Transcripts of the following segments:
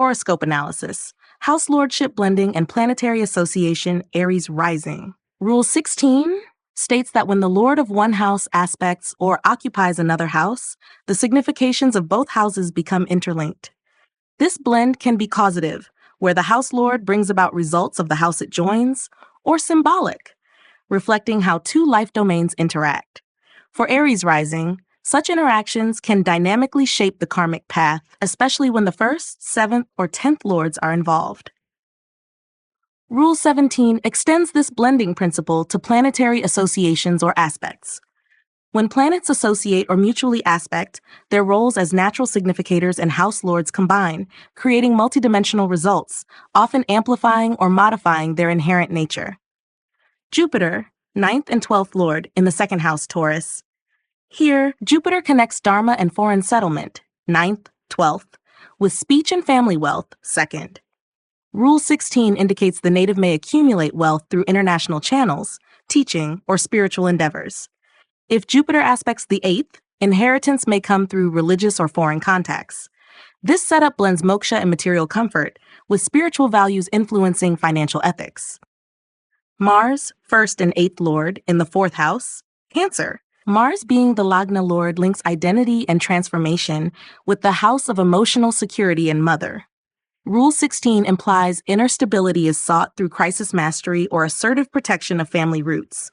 Horoscope analysis, House Lordship Blending and Planetary Association, Aries rising. Rule 16 states that when the Lord of one house aspects or occupies another house, the significations of both houses become interlinked. This blend can be causative, where the House Lord brings about results of the house it joins, or symbolic, reflecting how two life domains interact. For Aries rising, such interactions can dynamically shape the karmic path, especially when the 1st, 7th, or 10th lords are involved. Rule 17 extends this blending principle to planetary associations or aspects. When planets associate or mutually aspect, their roles as natural significators and house lords combine, creating multidimensional results, often amplifying or modifying their inherent nature. Jupiter, 9th and 12th lord in the 2nd house Taurus. Here, Jupiter connects Dharma and foreign settlement, 9th, 12th, with speech and family wealth, 2nd. Rule 16 indicates the native may accumulate wealth through international channels, teaching, or spiritual endeavors. If Jupiter aspects the 8th, inheritance may come through religious or foreign contacts. This setup blends moksha and material comfort, with spiritual values influencing financial ethics. Mars, 1st and 8th lord in the 4th house, Cancer. Mars being the Lagna lord links identity and transformation with the house of emotional security and mother. Rule 16 implies inner stability is sought through crisis mastery or assertive protection of family roots.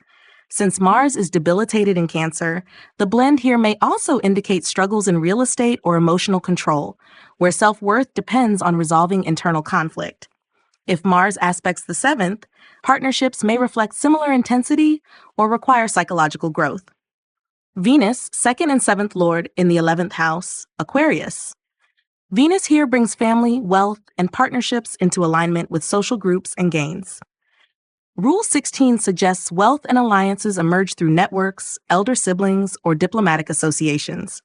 Since Mars is debilitated in Cancer, the blend here may also indicate struggles in real estate or emotional control, where self-worth depends on resolving internal conflict. If Mars aspects the 7th, partnerships may reflect similar intensity or require psychological growth. Venus, 2nd and 7th lord in the 11th house, Aquarius. Venus here brings family, wealth, and partnerships into alignment with social groups and gains. Rule 16 suggests wealth and alliances emerge through networks, elder siblings, or diplomatic associations.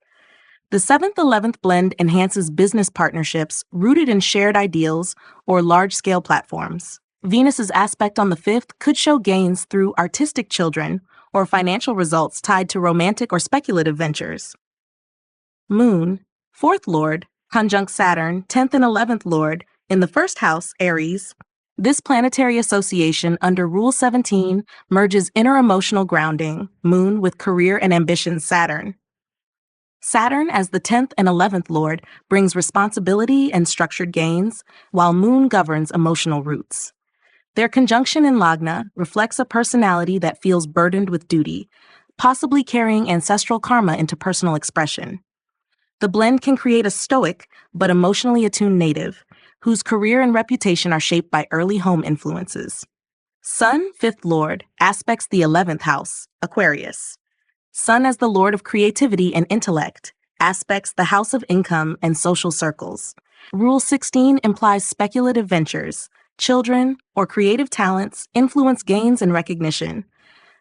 The 7th-11th blend enhances business partnerships rooted in shared ideals or large-scale platforms. Venus's aspect on the 5th could show gains through artistic children or financial results tied to romantic or speculative ventures. Moon, 4th lord, conjunct Saturn, 10th and 11th lord, in the 1st house, Aries. This planetary association under Rule 17 merges inner emotional grounding, Moon, with career and ambition, Saturn. Saturn, as the 10th and 11th lord, brings responsibility and structured gains, while Moon governs emotional roots. Their conjunction in Lagna reflects a personality that feels burdened with duty, possibly carrying ancestral karma into personal expression. The blend can create a stoic but emotionally attuned native, whose career and reputation are shaped by early home influences. Sun, 5th lord, aspects the 11th house, Aquarius. Sun as the lord of creativity and intellect, aspects the house of income and social circles. Rule 16 implies speculative ventures, children, or creative talents influence gains and recognition.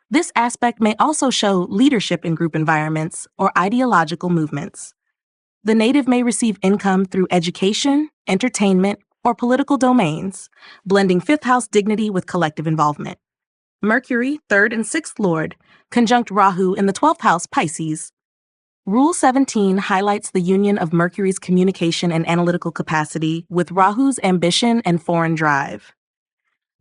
This aspect may also show leadership in group environments or ideological movements. The native may receive income through education, entertainment, or political domains, blending 5th house dignity with collective involvement. Mercury, 3rd and 6th lord, conjunct Rahu in the 12th house, Pisces. Rule 17 highlights the union of Mercury's communication and analytical capacity with Rahu's ambition and foreign drive.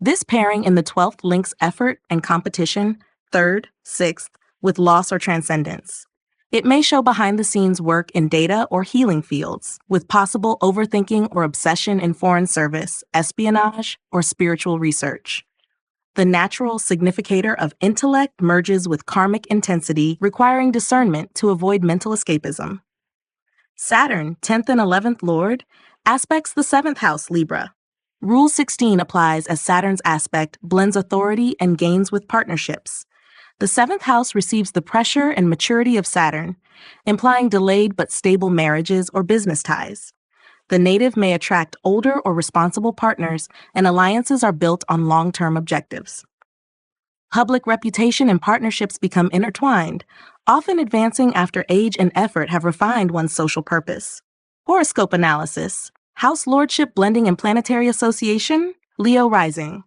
This pairing in the 12th links effort and competition, 3rd, 6th, with loss or transcendence. It may show behind-the-scenes work in data or healing fields, with possible overthinking or obsession in foreign service, espionage, or spiritual research. The natural significator of intellect merges with karmic intensity, requiring discernment to avoid mental escapism. Saturn, 10th and 11th lord, aspects the 7th house, Libra. Rule 16 applies as Saturn's aspect blends authority and gains with partnerships. The 7th house receives the pressure and maturity of Saturn, implying delayed but stable marriages or business ties. The native may attract older or responsible partners, and alliances are built on long-term objectives. Public reputation and partnerships become intertwined, often advancing after age and effort have refined one's social purpose. Horoscope analysis, House Lordship Blending and Planetary Association, Leo rising.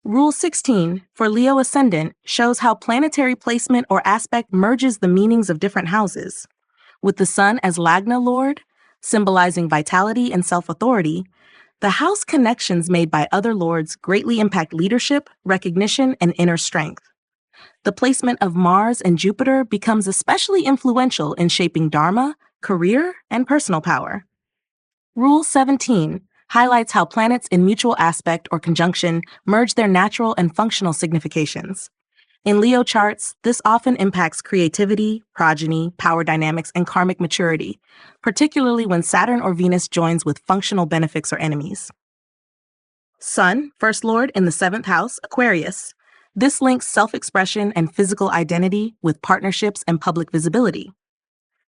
Rule 16, for Leo ascendant, shows how planetary placement or aspect merges the meanings of different houses. With the Sun as Lagna Lord, symbolizing vitality and self-authority, the house connections made by other lords greatly impact leadership, recognition, and inner strength. The placement of Mars and Jupiter becomes especially influential in shaping Dharma, career, and personal power. Rule 17 highlights how planets in mutual aspect or conjunction merge their natural and functional significations. In Leo charts, this often impacts creativity, progeny, power dynamics, and karmic maturity, particularly when Saturn or Venus joins with functional benefics or enemies. Sun, First Lord in the 7th house, Aquarius. This links self-expression and physical identity with partnerships and public visibility.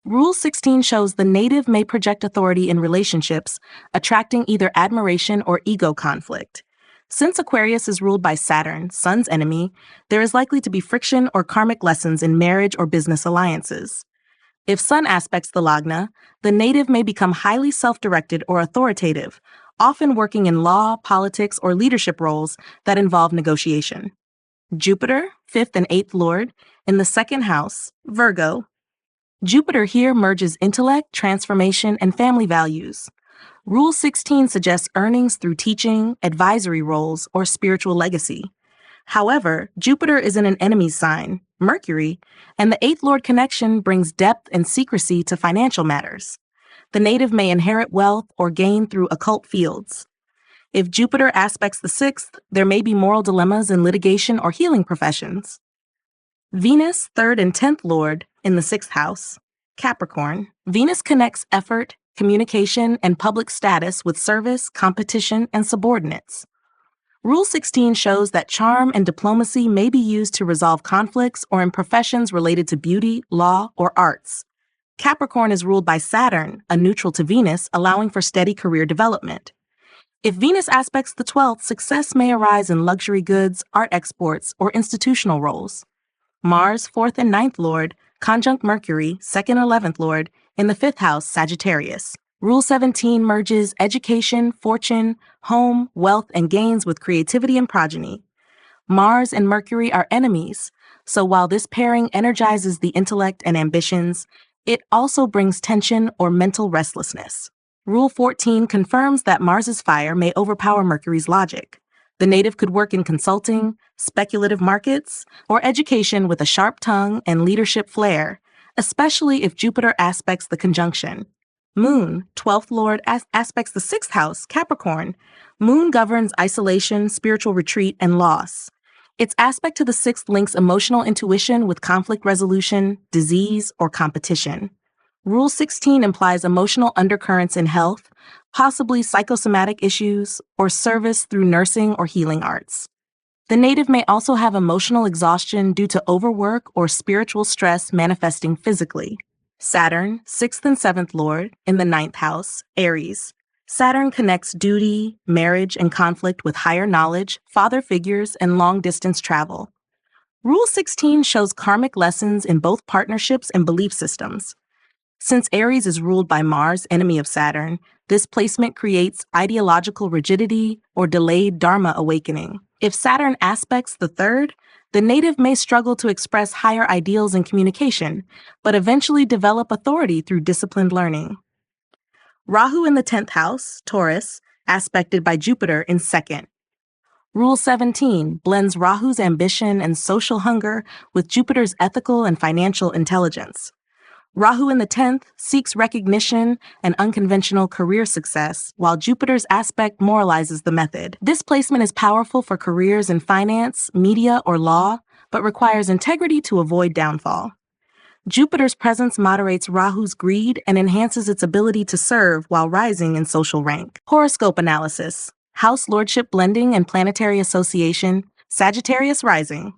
Rule 16 shows the native may project authority in relationships, attracting either admiration or ego conflict. Since Aquarius is ruled by Saturn, Sun's enemy, there is likely to be friction or karmic lessons in marriage or business alliances. If Sun aspects the Lagna, the native may become highly self-directed or authoritative, often working in law, politics, or leadership roles that involve negotiation. Jupiter, 5th and 8th Lord, in the 2nd house, Virgo. Jupiter here merges intellect, transformation, and family values. Rule 16 suggests earnings through teaching, advisory roles, or spiritual legacy. However, Jupiter is in an enemy sign, Mercury, and the 8th Lord connection brings depth and secrecy to financial matters. The native may inherit wealth or gain through occult fields. If Jupiter aspects the 6th, there may be moral dilemmas in litigation or healing professions. Venus, 3rd and 10th Lord, in the 6th house, Capricorn. Venus connects effort, communication, and public status with service, competition, and subordinates. Rule 16 shows that charm and diplomacy may be used to resolve conflicts or in professions related to beauty, law, or arts. Capricorn is ruled by Saturn, a neutral to Venus, allowing for steady career development. If Venus aspects the 12th, success may arise in luxury goods, art exports, or institutional roles. Mars, 4th and 9th Lord, conjunct Mercury, 2nd and 11th Lord, in the 5th house, Sagittarius. Rule 17 merges education, fortune, home, wealth, and gains with creativity and progeny. Mars and Mercury are enemies, so while this pairing energizes the intellect and ambitions, it also brings tension or mental restlessness. Rule 14 confirms that Mars's fire may overpower Mercury's logic. The native could work in consulting, speculative markets, or education with a sharp tongue and leadership flair, especially if Jupiter aspects the conjunction. Moon, 12th Lord, aspects the 6th house, Capricorn. Moon governs isolation, spiritual retreat, and loss. Its aspect to the 6th links emotional intuition with conflict resolution, disease, or competition. Rule 16 implies emotional undercurrents in health, possibly psychosomatic issues, or service through nursing or healing arts. The native may also have emotional exhaustion due to overwork or spiritual stress manifesting physically. Saturn, 6th and 7th Lord, in the 9th house, Aries. Saturn connects duty, marriage, and conflict with higher knowledge, father figures, and long-distance travel. Rule 16 shows karmic lessons in both partnerships and belief systems. Since Aries is ruled by Mars, enemy of Saturn, this placement creates ideological rigidity or delayed Dharma awakening. If Saturn aspects the 3rd, the native may struggle to express higher ideals in communication, but eventually develop authority through disciplined learning. Rahu in the 10th house, Taurus, aspected by Jupiter in 2nd. Rule 17 blends Rahu's ambition and social hunger with Jupiter's ethical and financial intelligence. Rahu in the 10th seeks recognition and unconventional career success, while Jupiter's aspect moralizes the method. This placement is powerful for careers in finance, media, or law, but requires integrity to avoid downfall. Jupiter's presence moderates Rahu's greed and enhances its ability to serve while rising in social rank. Horoscope analysis. House Lordship Blending and Planetary Association, Sagittarius rising.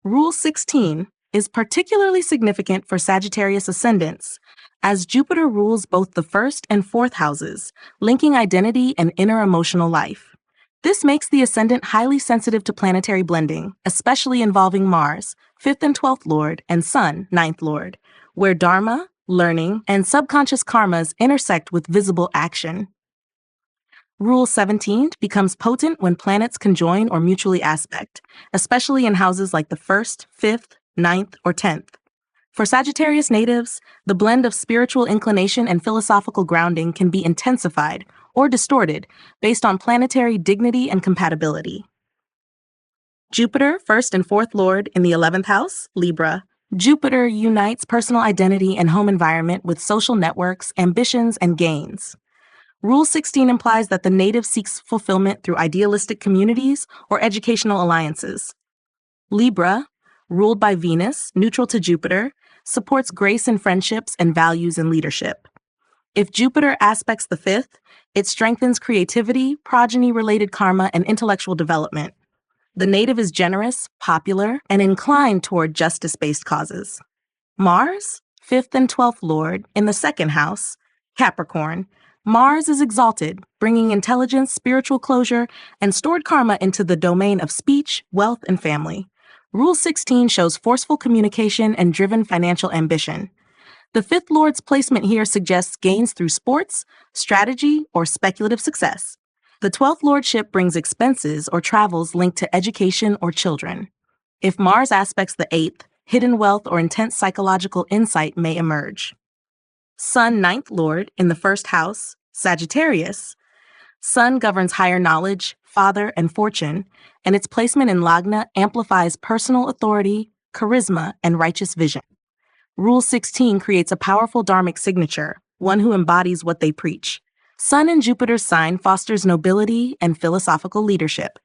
Rule 16 is particularly significant for Sagittarius ascendants, as Jupiter rules both the 1st and 4th houses, linking identity and inner emotional life. This makes the ascendant highly sensitive to planetary blending, especially involving Mars, 5th and 12th Lord, and Sun, 9th Lord, where Dharma, learning, and subconscious karmas intersect with visible action. Rule 17 becomes potent when planets conjoin or mutually aspect, especially in houses like the 1st, 5th, 9th, or 10th. For Sagittarius natives, the blend of spiritual inclination and philosophical grounding can be intensified or distorted based on planetary dignity and compatibility. Jupiter, first and fourth lord in the 11th house, Libra. Jupiter unites personal identity and home environment with social networks, ambitions, and gains. Rule 16 implies that the native seeks fulfillment through idealistic communities or educational alliances. Libra, ruled by Venus, neutral to Jupiter, supports grace in friendships and values in leadership. If Jupiter aspects the fifth, it strengthens creativity, progeny-related karma, and intellectual development. The native is generous, popular, and inclined toward justice-based causes. Mars, fifth and 12th lord, in the second house, Capricorn. Mars is exalted, bringing intelligence, spiritual closure, and stored karma into the domain of speech, wealth, and family. Rule 16 shows forceful communication and driven financial ambition. The fifth lord's placement here suggests gains through sports, strategy, or speculative success. The 12th lordship brings expenses or travels linked to education or children. If Mars aspects the 8th, hidden wealth or intense psychological insight may emerge. Sun, 9th lord, in the first house, Sagittarius. Sun governs higher knowledge, father, and fortune, and its placement in Lagna amplifies personal authority, charisma, and righteous vision. Rule 16 creates a powerful dharmic signature, one who embodies what they preach. Sun in Jupiter's sign fosters nobility and philosophical leadership.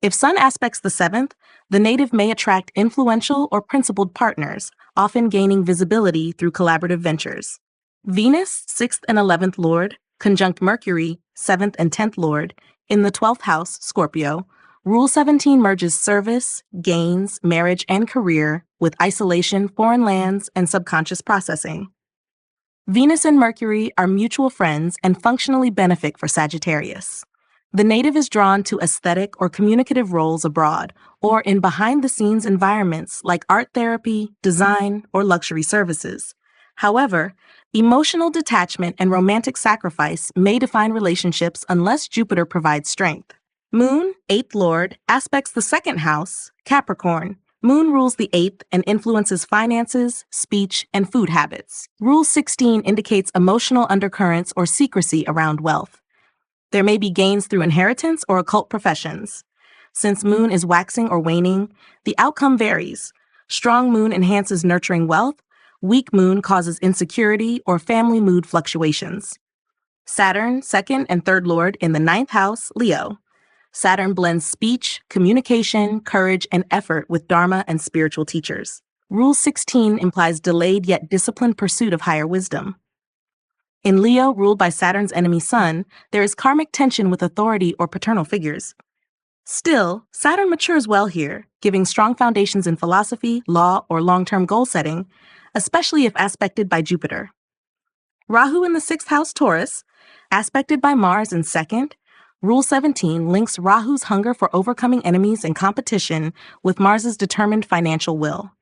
If Sun aspects the 7th, the native may attract influential or principled partners, often gaining visibility through collaborative ventures. Venus, 6th and 11th lord, conjunct Mercury, 7th and 10th lord, in the 12th house, Scorpio. Rule 17 merges service, gains, marriage, and career with isolation, foreign lands, and subconscious processing. Venus and Mercury are mutual friends and functionally benefic for Sagittarius. The native is drawn to aesthetic or communicative roles abroad or in behind-the-scenes environments like art therapy, design, or luxury services. However, emotional detachment and romantic sacrifice may define relationships unless Jupiter provides strength. Moon, 8th lord, aspects the second house, Capricorn. Moon rules the 8th and influences finances, speech, and food habits. Rule 16 indicates emotional undercurrents or secrecy around wealth. There may be gains through inheritance or occult professions. Since Moon is waxing or waning, the outcome varies. Strong Moon enhances nurturing wealth, weak Moon causes insecurity or family mood fluctuations. Saturn, 2nd and 3rd lord, in the 9th house, Leo. Saturn blends speech, communication, courage, and effort with Dharma and spiritual teachers. Rule 16 implies delayed yet disciplined pursuit of higher wisdom. In Leo, ruled by Saturn's enemy Sun, there is karmic tension with authority or paternal figures. Still, Saturn matures well here, giving strong foundations in philosophy, law, or long-term goal setting, especially if aspected by Jupiter. Rahu in the 6th house, Taurus, aspected by Mars in 2nd, Rule 17 links Rahu's hunger for overcoming enemies and competition with Mars's determined financial will.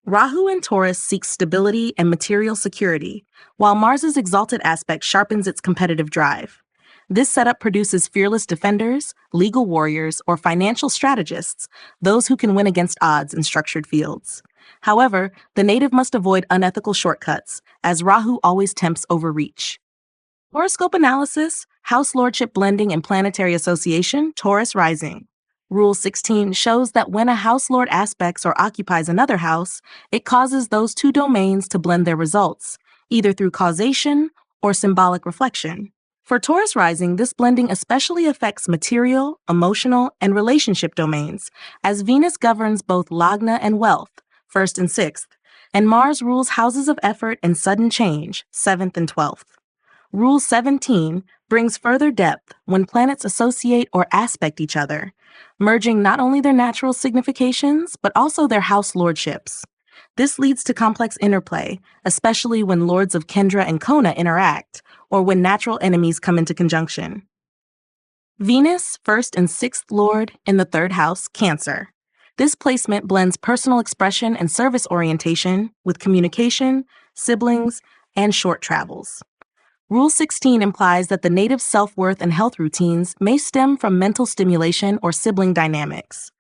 Rahu in Taurus seeks stability and material security, while Mars's exalted aspect sharpens its competitive drive. This setup produces fearless defenders, legal warriors, or financial strategists, those who can win against odds in structured fields. However, the native must avoid unethical shortcuts, as Rahu always tempts overreach. Horoscope analysis, House Lordship Blending and Planetary Association, Taurus rising. Rule 16 shows that when a house lord aspects or occupies another house, it causes those two domains to blend their results, either through causation or symbolic reflection. For Taurus rising, this blending especially affects material, emotional, and relationship domains, as Venus governs both Lagna and wealth, 1st and 6th, and Mars rules houses of effort and sudden change, 7th and 12th. Rule 17 brings further depth when planets associate or aspect each other, merging not only their natural significations, but also their house lordships. This leads to complex interplay, especially when lords of Kendra and Kona interact, or when natural enemies come into conjunction. Venus, 1st and 6th lord, in the 3rd house, Cancer. This placement blends personal expression and service orientation with communication, siblings, and short travels. Rule 16 implies that the native's self-worth and health routines may stem from mental stimulation or sibling dynamics.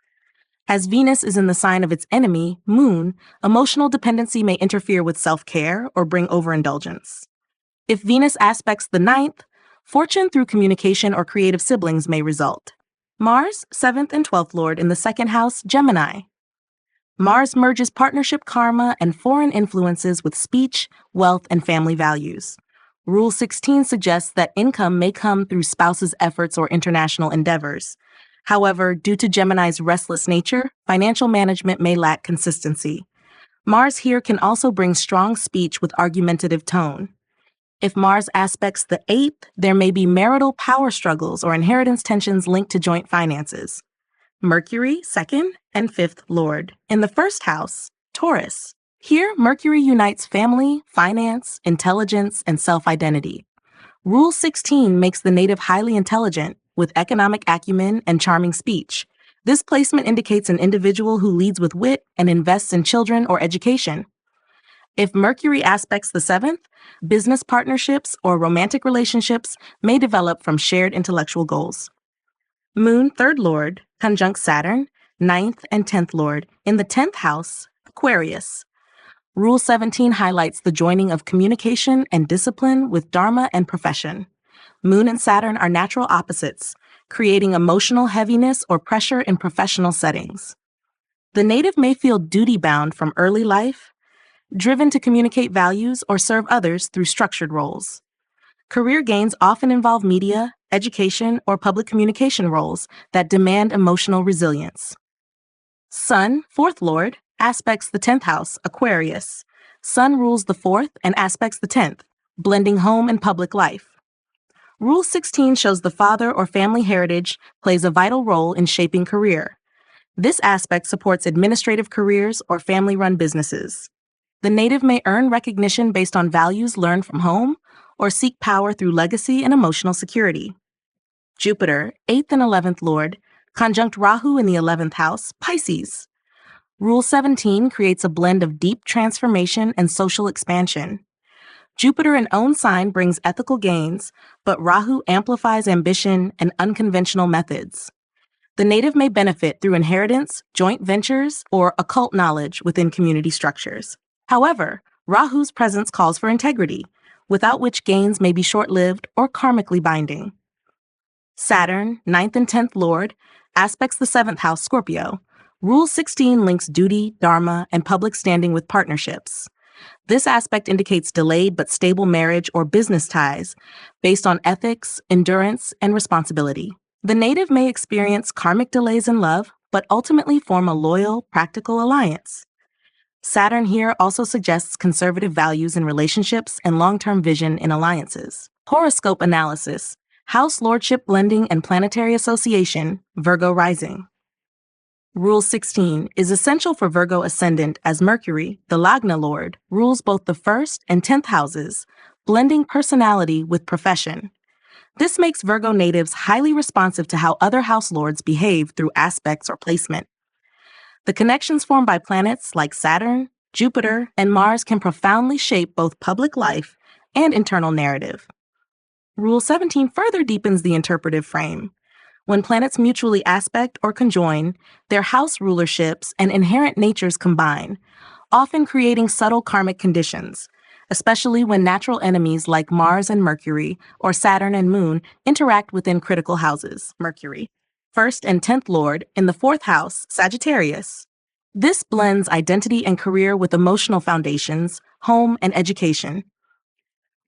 As Venus is in the sign of its enemy, Moon, emotional dependency may interfere with self-care or bring overindulgence. If Venus aspects the ninth, fortune through communication or creative siblings may result. Mars, 7th and 12th Lord in the second house, Gemini. Mars merges partnership karma and foreign influences with speech, wealth, and family values. Rule 16 suggests that income may come through spouse's efforts or international endeavors. However, due to Gemini's restless nature, financial management may lack consistency. Mars here can also bring strong speech with argumentative tone. If Mars aspects the 8th, there may be marital power struggles or inheritance tensions linked to joint finances. Mercury, 2nd and 5th Lord. In the first house, Taurus. Here, Mercury unites family, finance, intelligence, and self-identity. Rule 16 makes the native highly intelligent, with economic acumen and charming speech. This placement indicates an individual who leads with wit and invests in children or education. If Mercury aspects the 7th, business partnerships or romantic relationships may develop from shared intellectual goals. Moon, 3rd Lord, conjunct Saturn, 9th and 10th Lord, in the 10th house, Aquarius. Rule 17 highlights the joining of communication and discipline with Dharma and profession. Moon and Saturn are natural opposites, creating emotional heaviness or pressure in professional settings. The native may feel duty-bound from early life, driven to communicate values or serve others through structured roles. Career gains often involve media, education, or public communication roles that demand emotional resilience. Sun, 4th Lord, aspects the 10th house, Aquarius. Sun rules the 4th and aspects the 10th, blending home and public life. Rule 16 shows the father or family heritage plays a vital role in shaping career. This aspect supports administrative careers or family-run businesses. The native may earn recognition based on values learned from home or seek power through legacy and emotional security. Jupiter, 8th and 11th Lord, conjunct Rahu in the 11th house, Pisces. Rule 17 creates a blend of deep transformation and social expansion. Jupiter in own sign brings ethical gains, but Rahu amplifies ambition and unconventional methods. The native may benefit through inheritance, joint ventures, or occult knowledge within community structures. However, Rahu's presence calls for integrity, without which gains may be short-lived or karmically binding. Saturn, 9th and 10th Lord, aspects the 7th house, Scorpio. Rule 16 links duty, dharma, and public standing with partnerships. This aspect indicates delayed but stable marriage or business ties based on ethics, endurance, and responsibility. The native may experience karmic delays in love, but ultimately form a loyal, practical alliance. Saturn here also suggests conservative values in relationships and long-term vision in alliances. Horoscope analysis, House Lordship Blending and Planetary Association, Virgo rising. Rule 16 is essential for Virgo ascendant as Mercury, the Lagna Lord, rules both the 1st and 10th houses, blending personality with profession. This makes Virgo natives highly responsive to how other house lords behave through aspects or placement. The connections formed by planets like Saturn, Jupiter, and Mars can profoundly shape both public life and internal narrative. Rule 17 further deepens the interpretive frame. When planets mutually aspect or conjoin, their house rulerships and inherent natures combine, often creating subtle karmic conditions, especially when natural enemies like Mars and Mercury or Saturn and Moon interact within critical houses. Mercury, 1st and 10th Lord, in the 4th house, Sagittarius. This blends identity and career with emotional foundations, home, and education.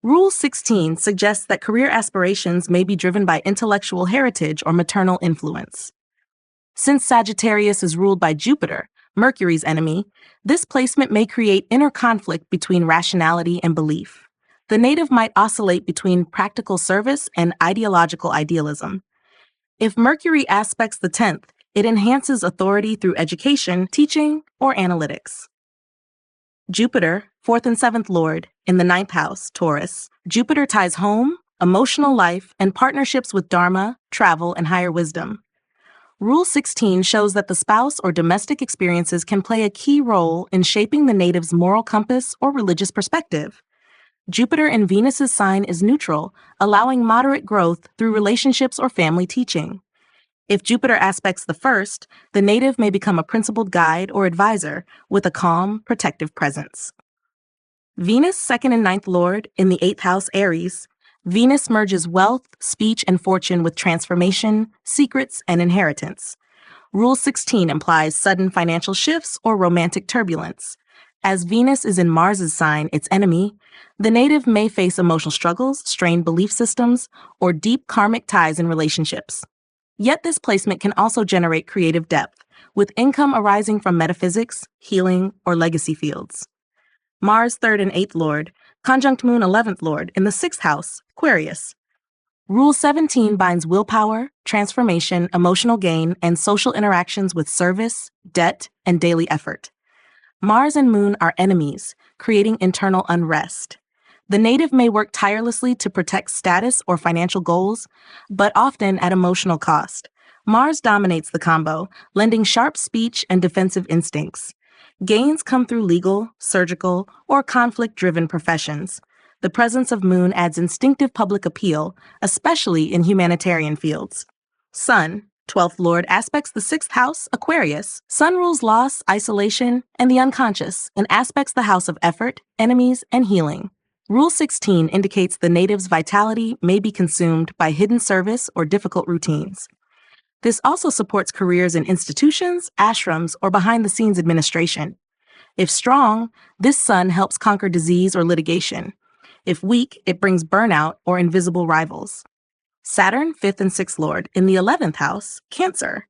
Rule 16 suggests that career aspirations may be driven by intellectual heritage or maternal influence. Since Sagittarius is ruled by Jupiter, Mercury's enemy, this placement may create inner conflict between rationality and belief. The native might oscillate between practical service and ideological idealism. If Mercury aspects the 10th, it enhances authority through education, teaching, or analytics. Jupiter, 4th and 7th Lord, in the 9th house, Taurus. Jupiter ties home, emotional life, and partnerships with Dharma, travel, and higher wisdom. Rule 16 shows that the spouse or domestic experiences can play a key role in shaping the native's moral compass or religious perspective. Jupiter in Venus's sign is neutral, allowing moderate growth through relationships or family teaching. If Jupiter aspects the first, the native may become a principled guide or advisor with a calm, protective presence. Venus, second and ninth lord, in the 8th house Aries. Venus merges wealth, speech, and fortune with transformation, secrets, and inheritance. Rule 16 implies sudden financial shifts or romantic turbulence. As Venus is in Mars's sign, its enemy, the native may face emotional struggles, strained belief systems, or deep karmic ties in relationships. Yet this placement can also generate creative depth, with income arising from metaphysics, healing, or legacy fields. Mars, 3rd and 8th lord, conjunct Moon, 11th lord, in the 6th house, Aquarius. Rule 17 binds willpower, transformation, emotional gain, and social interactions with service, debt, and daily effort. Mars and Moon are enemies, creating internal unrest. The native may work tirelessly to protect status or financial goals, but often at emotional cost. Mars dominates the combo, lending sharp speech and defensive instincts. Gains come through legal, surgical, or conflict-driven professions. The presence of Moon adds instinctive public appeal, especially in humanitarian fields. Sun, 12th lord, aspects the 6th house, Aquarius. Sun rules loss, isolation, and the unconscious, and aspects the house of effort, enemies, and healing. Rule 16 indicates the native's vitality may be consumed by hidden service or difficult routines. This also supports careers in institutions, ashrams, or behind-the-scenes administration. If strong, this sun helps conquer disease or litigation. If weak, it brings burnout or invisible rivals. Saturn, 5th and 6th lord, in the 11th house, Cancer.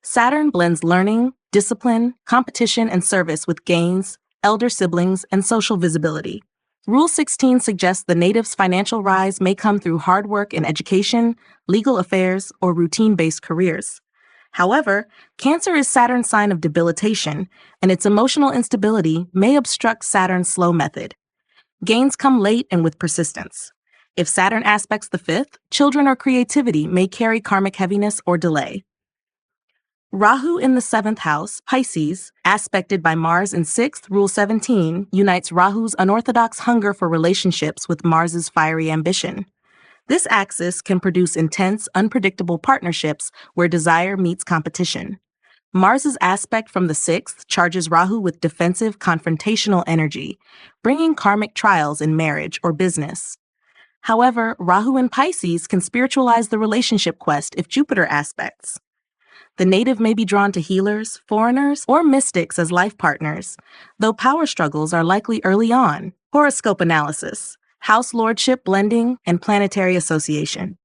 Saturn blends learning, discipline, competition, and service with gains, elder siblings, and social visibility. Rule 16 suggests the native's financial rise may come through hard work in education, legal affairs, or routine-based careers. However, Cancer is Saturn's sign of debilitation, and its emotional instability may obstruct Saturn's slow method. Gains come late and with persistence. If Saturn aspects the 5th, children or creativity may carry karmic heaviness or delay. Rahu in the 7th house, Pisces, aspected by Mars in 6th, Rule 17, unites Rahu's unorthodox hunger for relationships with Mars's fiery ambition. This axis can produce intense, unpredictable partnerships where desire meets competition. Mars's aspect from the 6th charges Rahu with defensive, confrontational energy, bringing karmic trials in marriage or business. However, Rahu in Pisces can spiritualize the relationship quest if Jupiter aspects. The native may be drawn to healers, foreigners, or mystics as life partners, though power struggles are likely early on. Horoscope analysis, House Lordship Blending, and Planetary association.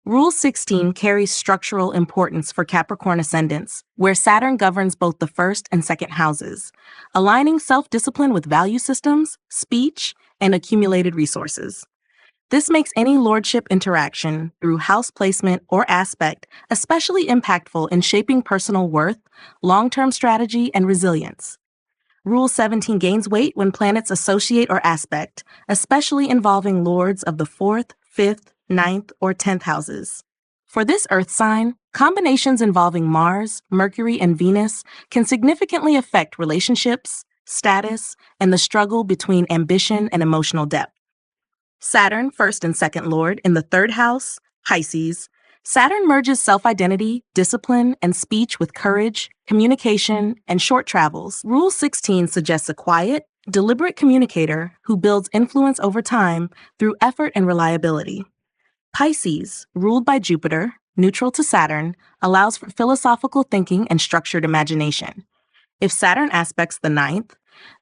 Rule 16 carries structural importance for Capricorn ascendants, where Saturn governs both the 1st and 2nd houses, aligning self-discipline with value systems, speech, and accumulated resources. This makes any lordship interaction through house placement or aspect especially impactful in shaping personal worth, long-term strategy, and resilience. Rule 17 gains weight when planets associate or aspect, especially involving lords of the 4th, 5th, 9th, or 10th houses. For this Earth sign, combinations involving Mars, Mercury, and Venus can significantly affect relationships, status, and the struggle between ambition and emotional depth. Saturn, 1st and 2nd lord, in the 3rd house, Pisces. Saturn merges self-identity, discipline, and speech with courage, communication, and short travels. Rule 16 suggests a quiet, deliberate communicator who builds influence over time through effort and reliability. Pisces, ruled by Jupiter, neutral to Saturn, allows for philosophical thinking and structured imagination. If Saturn aspects the 9th,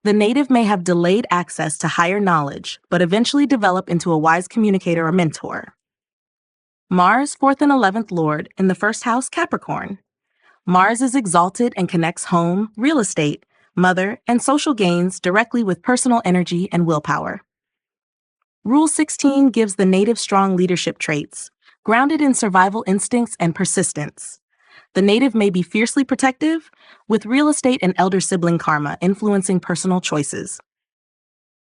the native may have delayed access to higher knowledge, but eventually develop into a wise communicator or mentor. Mars, 4th and 11th lord, in the 1st house, Capricorn. Mars is exalted and connects home, real estate, mother, and social gains directly with personal energy and willpower. Rule 16 gives the native strong leadership traits, grounded in survival instincts and persistence. The native may be fiercely protective, with real estate and elder sibling karma influencing personal choices.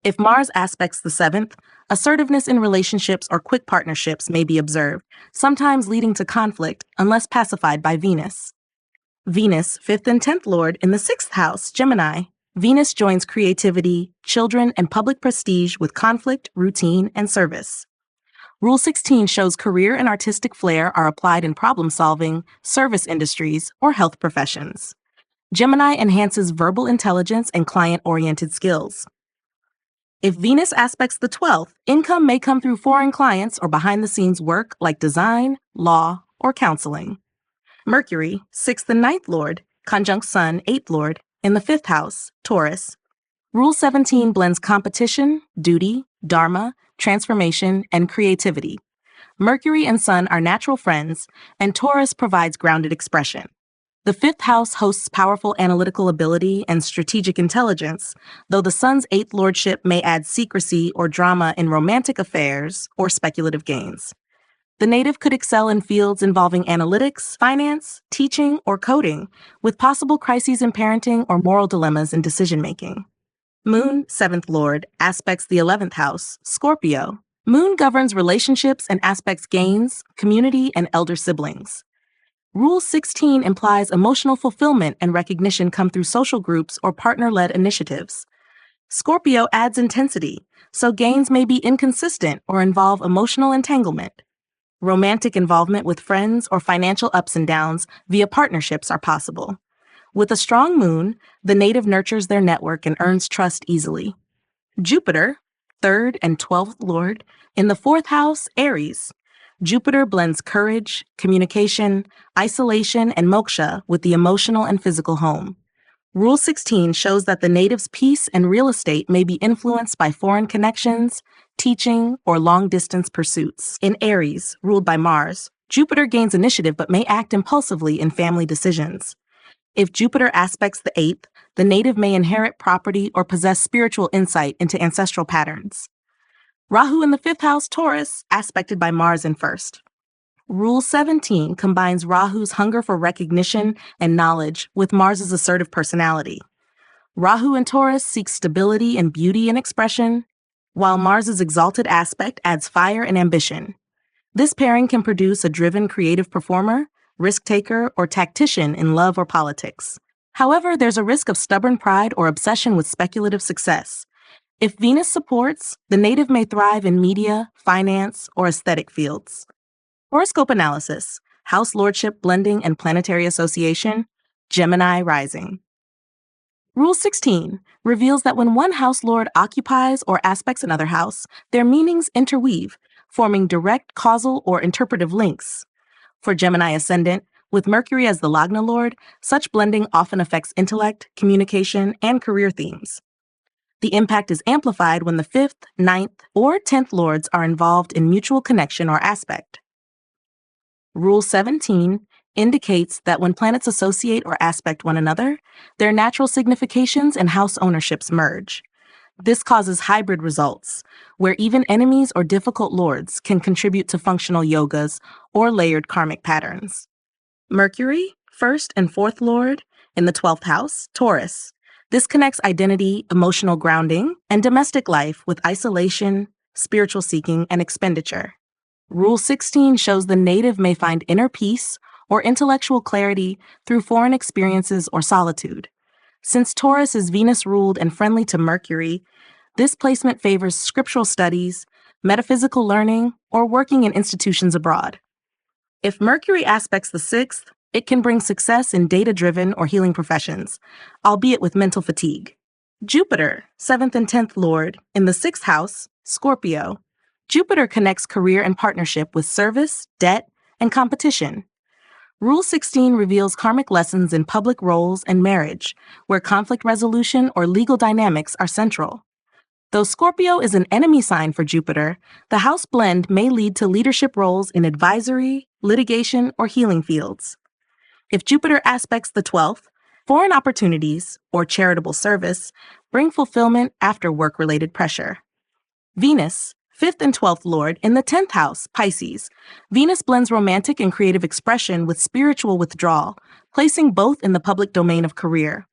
If Mars aspects the 7th, assertiveness in relationships or quick partnerships may be observed, sometimes leading to conflict unless pacified by Venus. Venus, 5th and 10th lord, in the 6th house, Gemini. Venus joins creativity, children, and public prestige with conflict, routine, and service. Rule 16 shows career and artistic flair are applied in problem-solving, service industries, or health professions. Gemini enhances verbal intelligence and client-oriented skills. If Venus aspects the 12th, income may come through foreign clients or behind-the-scenes work like design, law, or counseling. Mercury, 6th and 9th Lord, conjunct Sun, 8th Lord, in the 5th house, Taurus. Rule 17 blends competition, duty, Dharma, transformation, and creativity. Mercury and Sun are natural friends, and Taurus provides grounded expression. The 5th house hosts powerful analytical ability and strategic intelligence, though the Sun's 8th lordship may add secrecy or drama in romantic affairs or speculative gains. The native could excel in fields involving analytics, finance, teaching, or coding, with possible crises in parenting or moral dilemmas in decision-making. Moon, 7th Lord, aspects the 11th house, Scorpio. Moon governs relationships and aspects gains, community, and elder siblings. Rule 16 implies emotional fulfillment and recognition come through social groups or partner-led initiatives. Scorpio adds intensity, so gains may be inconsistent or involve emotional entanglement. Romantic involvement with friends or financial ups and downs via partnerships are possible. With a strong moon, the native nurtures their network and earns trust easily. Jupiter, 3rd and 12th Lord, in the 4th house, Aries. Jupiter blends courage, communication, isolation, and moksha with the emotional and physical home. Rule 16 shows that the native's peace and real estate may be influenced by foreign connections, teaching, or long-distance pursuits. In Aries, ruled by Mars, Jupiter gains initiative but may act impulsively in family decisions. If Jupiter aspects the 8th, the native may inherit property or possess spiritual insight into ancestral patterns. Rahu in the 5th house, Taurus, aspected by Mars in 1st. Rule 17 combines Rahu's hunger for recognition and knowledge with Mars's assertive personality. Rahu in Taurus seeks stability and beauty and expression, while Mars's exalted aspect adds fire and ambition. This pairing can produce a driven creative performer, risk-taker, or tactician in love or politics. However, there's a risk of stubborn pride or obsession with speculative success. If Venus supports, the native may thrive in media, finance, or aesthetic fields. Horoscope analysis, House Lordship Blending and Planetary Association, Gemini rising. Rule 16 reveals that when one house lord occupies or aspects another house, their meanings interweave, forming direct causal or interpretive links. For Gemini ascendant, with Mercury as the Lagna lord, such blending often affects intellect, communication, and career themes. The impact is amplified when the 5th, 9th, or 10th lords are involved in mutual connection or aspect. Rule 17 indicates that when planets associate or aspect one another, their natural significations and house ownerships merge. This causes hybrid results, where even enemies or difficult lords can contribute to functional yogas or layered karmic patterns. Mercury, 1st and 4th Lord, in the 12th house, Taurus. This connects identity, emotional grounding, and domestic life with isolation, spiritual seeking, and expenditure. Rule 16 shows the native may find inner peace or intellectual clarity through foreign experiences or solitude. Since Taurus is Venus-ruled and friendly to Mercury, this placement favors scriptural studies, metaphysical learning, or working in institutions abroad. If Mercury aspects the 6th, it can bring success in data-driven or healing professions, albeit with mental fatigue. Jupiter, 7th and 10th Lord, in the 6th house, Scorpio. Jupiter connects career and partnership with service, debt, and competition. Rule 16 reveals karmic lessons in public roles and marriage, where conflict resolution or legal dynamics are central. Though Scorpio is an enemy sign for Jupiter, the house blend may lead to leadership roles in advisory, litigation, or healing fields. If Jupiter aspects the 12th, foreign opportunities, or charitable service, bring fulfillment after work-related pressure. Venus, 5th and 12th Lord, in the 10th house, Pisces. Venus blends romantic and creative expression with spiritual withdrawal, placing both in the public domain of career.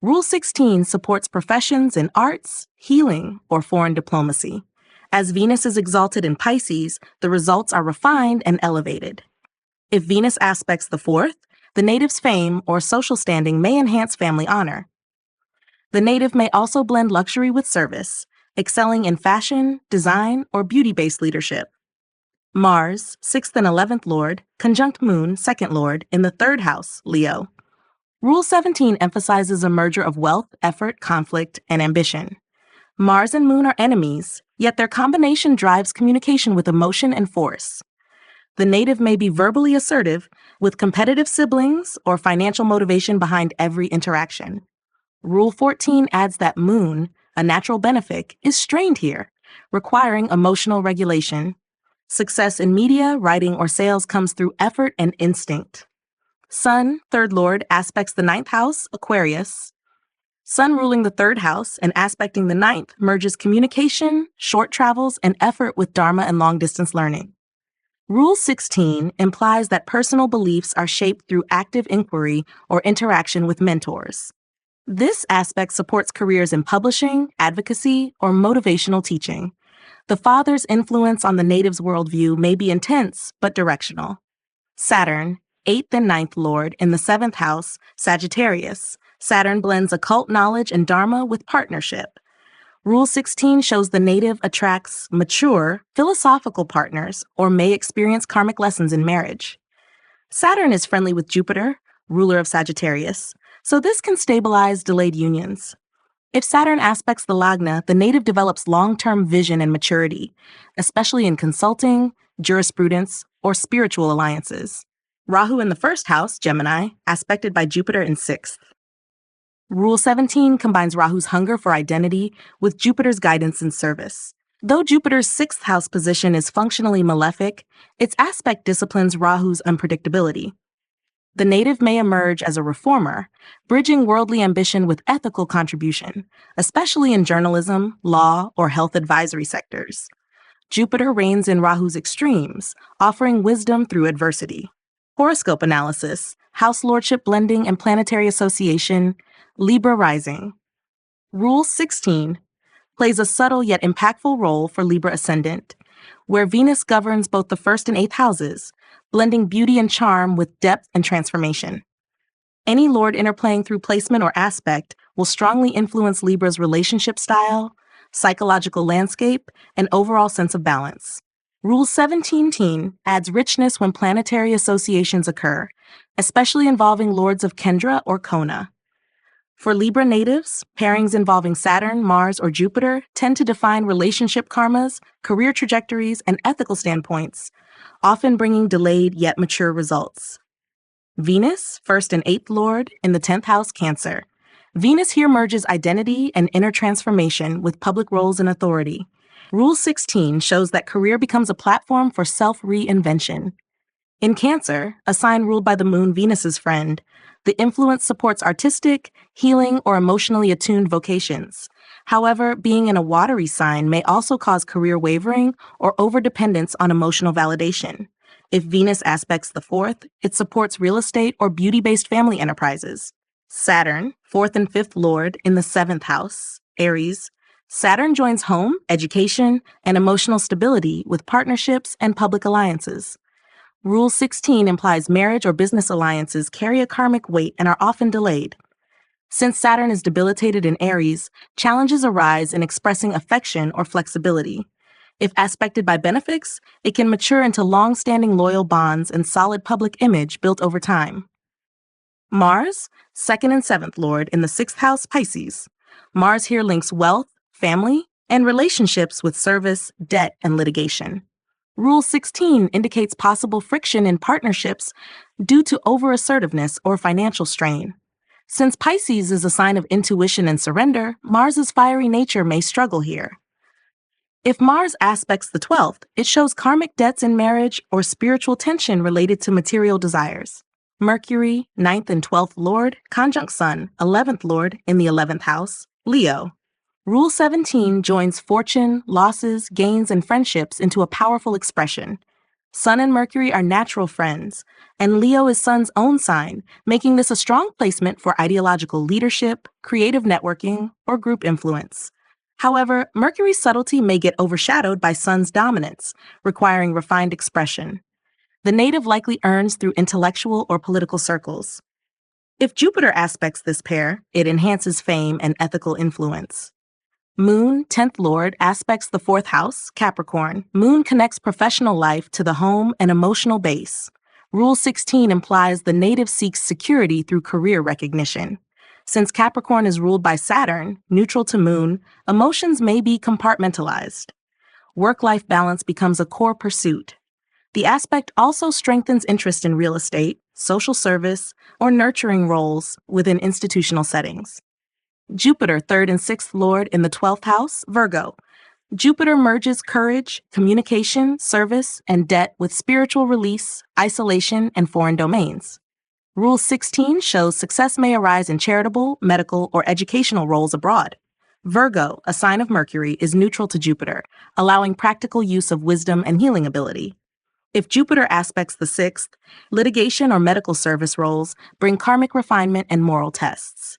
Rule 16 supports professions in arts, healing, or foreign diplomacy. As Venus is exalted in Pisces, the results are refined and elevated. If Venus aspects the 4th, the native's fame or social standing may enhance family honor. The native may also blend luxury with service, excelling in fashion, design, or beauty-based leadership. Mars, 6th and 11th Lord, conjunct Moon, 2nd Lord, in the 3rd house, Leo. Rule 17 emphasizes a merger of wealth, effort, conflict, and ambition. Mars and Moon are enemies, yet their combination drives communication with emotion and force. The native may be verbally assertive, with competitive siblings or financial motivation behind every interaction. Rule 14 adds that Moon, a natural benefic, is strained here, requiring emotional regulation. Success in media, writing, or sales comes through effort and instinct. Sun, 3rd Lord, aspects the 9th house, Aquarius. Sun ruling the 3rd house and aspecting the 9th merges communication, short travels, and effort with Dharma and long-distance learning. Rule 16 implies that personal beliefs are shaped through active inquiry or interaction with mentors. This aspect supports careers in publishing, advocacy, or motivational teaching. The father's influence on the native's worldview may be intense but directional. Saturn, 8th and 9th Lord in the 7th house, Sagittarius. Saturn blends occult knowledge and Dharma with partnership. Rule 16 shows the native attracts mature, philosophical partners or may experience karmic lessons in marriage. Saturn is friendly with Jupiter, ruler of Sagittarius, so this can stabilize delayed unions. If Saturn aspects the Lagna, the native develops long-term vision and maturity, especially in consulting, jurisprudence, or spiritual alliances. Rahu in the 1st house, Gemini, aspected by Jupiter in 6th. Rule 17 combines Rahu's hunger for identity with Jupiter's guidance and service. Though Jupiter's 6th house position is functionally malefic, its aspect disciplines Rahu's unpredictability. The native may emerge as a reformer, bridging worldly ambition with ethical contribution, especially in journalism, law, or health advisory sectors. Jupiter reigns in Rahu's extremes, offering wisdom through adversity. Horoscope analysis, House Lordship Blending and Planetary Association, Libra rising. Rule 16 plays a subtle yet impactful role for Libra ascendant, where Venus governs both the 1st and 8th houses, blending beauty and charm with depth and transformation. Any Lord interplaying through placement or aspect will strongly influence Libra's relationship style, psychological landscape, and overall sense of balance. Rule 17 adds richness when planetary associations occur, especially involving Lords of Kendra or Kona. For Libra natives, pairings involving Saturn, Mars, or Jupiter tend to define relationship karmas, career trajectories, and ethical standpoints, often bringing delayed yet mature results. Venus, 1st and 8th Lord, in the 10th house, Cancer. Venus here merges identity and inner transformation with public roles and authority. Rule 16 shows that career becomes a platform for self-reinvention. In Cancer, a sign ruled by the moon, Venus's friend, the influence supports artistic, healing, or emotionally attuned vocations. However, being in a watery sign may also cause career wavering or overdependence on emotional validation. If Venus aspects the 4th, it supports real estate or beauty-based family enterprises. Saturn, 4th and 5th Lord in the 7th house, Aries. Saturn joins home, education, and emotional stability with partnerships and public alliances. Rule 16 implies marriage or business alliances carry a karmic weight and are often delayed. Since Saturn is debilitated in Aries, challenges arise in expressing affection or flexibility. If aspected by benefics, it can mature into long-standing loyal bonds and solid public image built over time. Mars, 2nd and 7th Lord in the 6th house, Pisces. Mars here links wealth, family, and relationships with service, debt, and litigation. Rule 16 indicates possible friction in partnerships due to over-assertiveness or financial strain. Since Pisces is a sign of intuition and surrender, Mars's fiery nature may struggle here. If Mars aspects the 12th, it shows karmic debts in marriage or spiritual tension related to material desires. Mercury, 9th and 12th Lord, conjunct Sun, 11th Lord in the 11th house, Leo. Rule 17 joins fortune, losses, gains, and friendships into a powerful expression. Sun and Mercury are natural friends, and Leo is Sun's own sign, making this a strong placement for ideological leadership, creative networking, or group influence. However, Mercury's subtlety may get overshadowed by Sun's dominance, requiring refined expression. The native likely earns through intellectual or political circles. If Jupiter aspects this pair, it enhances fame and ethical influence. Moon, 10th Lord, aspects the 4th house, Capricorn. Moon connects professional life to the home and emotional base. Rule 16 implies the native seeks security through career recognition. Since Capricorn is ruled by Saturn, neutral to Moon, emotions may be compartmentalized. Work-life balance becomes a core pursuit. The aspect also strengthens interest in real estate, social service, or nurturing roles within institutional settings. Jupiter, 3rd and 6th Lord in the 12th house, Virgo. Jupiter merges courage, communication, service, and debt with spiritual release, isolation, and foreign domains. Rule 16 shows success may arise in charitable, medical, or educational roles abroad. Virgo, a sign of Mercury, is neutral to Jupiter, allowing practical use of wisdom and healing ability. If Jupiter aspects the 6th, litigation or medical service roles bring karmic refinement and moral tests.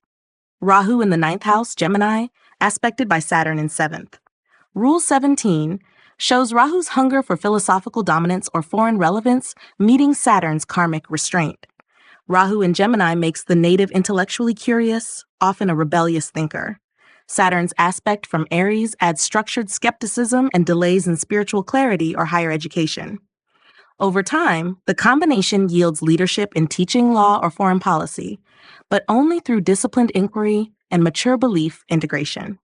Rahu in the 9th house, Gemini, aspected by Saturn in 7th. Rule 17 shows Rahu's hunger for philosophical dominance or foreign relevance meeting Saturn's karmic restraint. Rahu in Gemini makes the native intellectually curious, often a rebellious thinker. Saturn's aspect from Aries adds structured skepticism and delays in spiritual clarity or higher education. Over time, the combination yields leadership in teaching, law, or foreign policy, but only through disciplined inquiry and mature belief integration.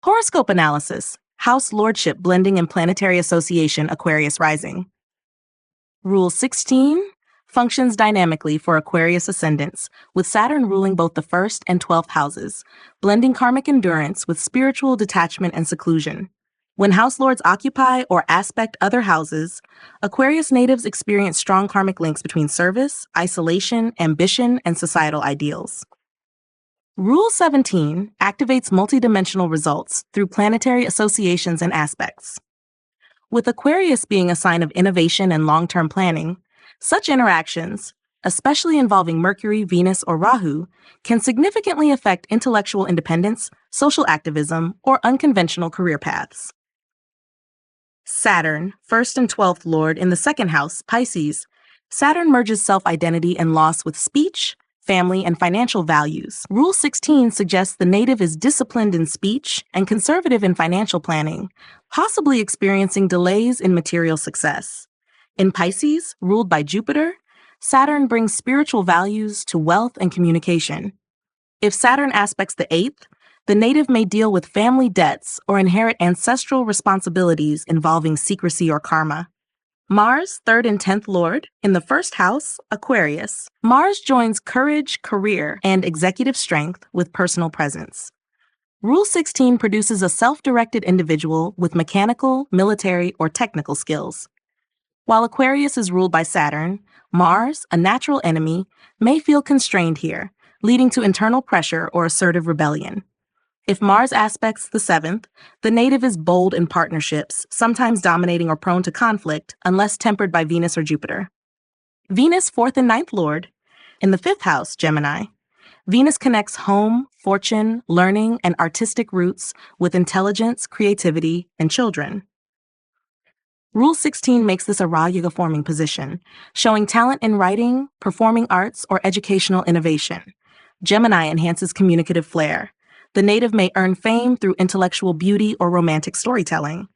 Horoscope analysis, House Lordship Blending and Planetary Association, Aquarius rising. Rule 16 functions dynamically for Aquarius ascendants, with Saturn ruling both the 1st and 12th houses, blending karmic endurance with spiritual detachment and seclusion. When house lords occupy or aspect other houses, Aquarius natives experience strong karmic links between service, isolation, ambition, and societal ideals. Rule 17 activates multidimensional results through planetary associations and aspects. With Aquarius being a sign of innovation and long-term planning, such interactions, especially involving Mercury, Venus, or Rahu, can significantly affect intellectual independence, social activism, or unconventional career paths. Saturn, 1st and 12th Lord in the 2nd house, Pisces. Saturn merges self-identity and loss with speech, family, and financial values. Rule 16 suggests the native is disciplined in speech and conservative in financial planning, possibly experiencing delays in material success. In Pisces, ruled by Jupiter, Saturn brings spiritual values to wealth and communication. If Saturn aspects the 8th, the native may deal with family debts or inherit ancestral responsibilities involving secrecy or karma. Mars, 3rd and 10th Lord, in the 1st house, Aquarius. Mars joins courage, career, and executive strength with personal presence. Rule 16 produces a self-directed individual with mechanical, military, or technical skills. While Aquarius is ruled by Saturn, Mars, a natural enemy, may feel constrained here, leading to internal pressure or assertive rebellion. If Mars aspects the 7th, the native is bold in partnerships, sometimes dominating or prone to conflict, unless tempered by Venus or Jupiter. Venus, 4th and 9th Lord, in the 5th house, Gemini. Venus connects home, fortune, learning, and artistic roots with intelligence, creativity, and children. Rule 16 makes this a Rahu-forming position, showing talent in writing, performing arts, or educational innovation. Gemini enhances communicative flair. The native may earn fame through intellectual beauty or romantic storytelling.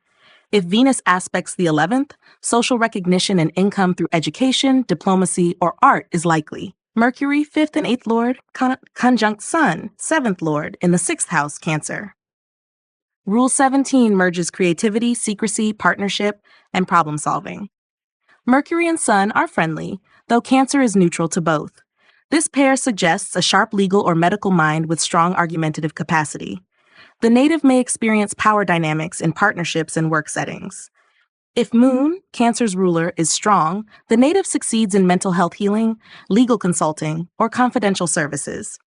If Venus aspects the 11th, social recognition and income through education, diplomacy, or art is likely. Mercury, 5th and 8th Lord, conjunct Sun, 7th Lord, in the 6th house, Cancer. Rule 17 merges creativity, secrecy, partnership, and problem solving. Mercury and Sun are friendly, though Cancer is neutral to both. This pair suggests a sharp legal or medical mind with strong argumentative capacity. The native may experience power dynamics in partnerships and work settings. If Moon, Cancer's ruler, is strong, the native succeeds in mental health healing, legal consulting, or confidential services.